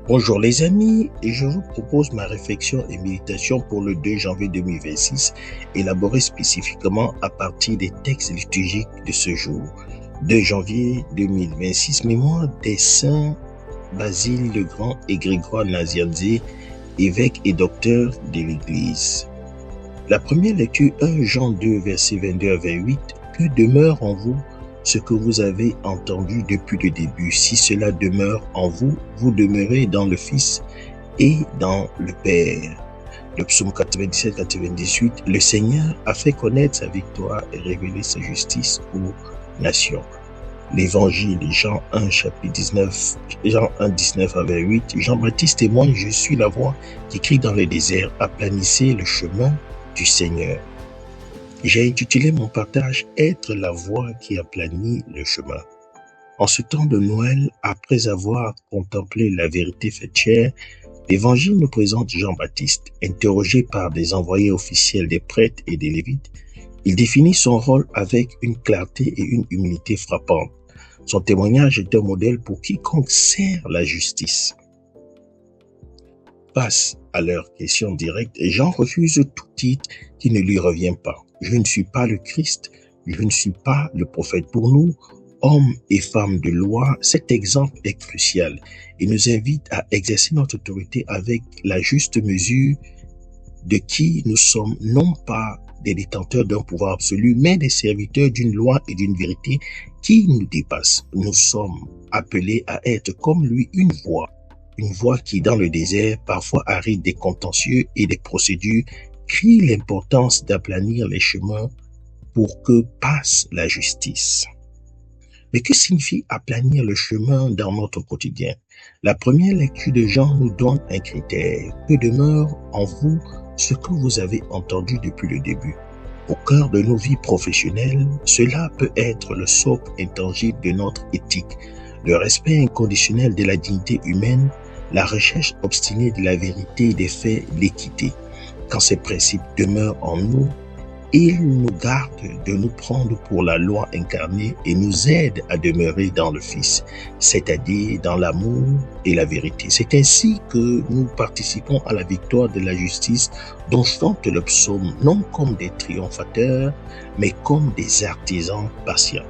Bonjour les amis, et je vous propose ma réflexion et méditation pour le 2 janvier 2026, élaborée spécifiquement à partir des textes liturgiques de ce jour. 2 janvier 2026, mémoire des saints Basile le Grand et Grégoire Nazianze, évêque et docteur de l'Église. La première lecture, 1 Jean 2, versets 22 à 28, que demeure en vous ce que vous avez entendu depuis le début. Si cela demeure en vous, vous demeurez dans le Fils et dans le Père. Le psaume 97-98, le Seigneur a fait connaître sa victoire et révélé sa justice aux nations. L'évangile, Jean 1, chapitre 19, Jean 1, 19 à 28, Jean-Baptiste témoigne, je suis la voix qui crie dans le désert, aplanissez le chemin du Seigneur. J'ai intitulé mon partage « Être la voix qui aplanit le chemin ». En ce temps de Noël, après avoir contemplé la vérité faite chair, l'Évangile nous présente Jean-Baptiste, interrogé par des envoyés officiels des prêtres et des lévites. Il définit son rôle avec une clarté et une humilité frappantes. Son témoignage est un modèle pour quiconque sert la justice. Face à leurs questions directes, Jean refuse tout titre qui ne lui revient pas. Je ne suis pas le Christ, je ne suis pas le prophète. Pour nous, hommes et femmes de loi, cet exemple est crucial et nous invite à exercer notre autorité avec la juste mesure de qui nous sommes, non pas des détenteurs d'un pouvoir absolu, mais des serviteurs d'une loi et d'une vérité qui nous dépassent. Nous sommes appelés à être comme lui une voix qui, dans le désert, parfois aride des contentieux et des procédures, crie l'importance d'aplanir les chemins pour que passe la justice. Mais que signifie aplanir le chemin dans notre quotidien? La première lecture de Jean nous donne un critère. Que demeure en vous ce que vous avez entendu depuis le début? Au cœur de nos vies professionnelles, cela peut être le socle intangible de notre éthique, le respect inconditionnel de la dignité humaine, la recherche obstinée de la vérité, des faits, l'équité. Quand ces principes demeurent en nous, ils nous gardent de nous prendre pour la loi incarnée et nous aident à demeurer dans le Fils, c'est-à-dire dans l'amour et la vérité. C'est ainsi que nous participons à la victoire de la justice dont chante le psaume, non comme des triomphateurs, mais comme des artisans patients.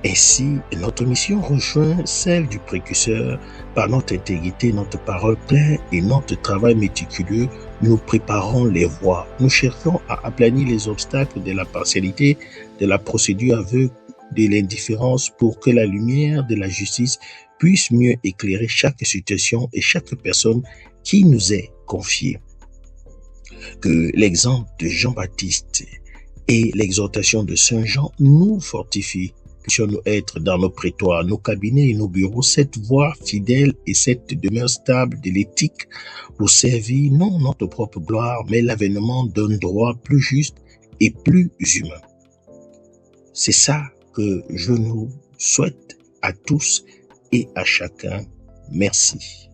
Ainsi, notre mission rejoint celle du précurseur. Par notre intégrité, notre parole claire et notre travail méticuleux, nous préparons les voies. Nous cherchons à aplanir les obstacles de la partialité, de la procédure aveugle, de l'indifférence pour que la lumière de la justice puisse mieux éclairer chaque situation et chaque personne qui nous est confiée. Que l'exemple de Jean-Baptiste et l'exhortation de Saint Jean nous fortifient. Puissions-nous être dans nos prétoires, nos cabinets et nos bureaux, cette voie fidèle et cette demeure stable de l'éthique pour servir non notre propre gloire, mais l'avènement d'un droit plus juste et plus humain. C'est ça que je nous souhaite à tous et à chacun. Merci.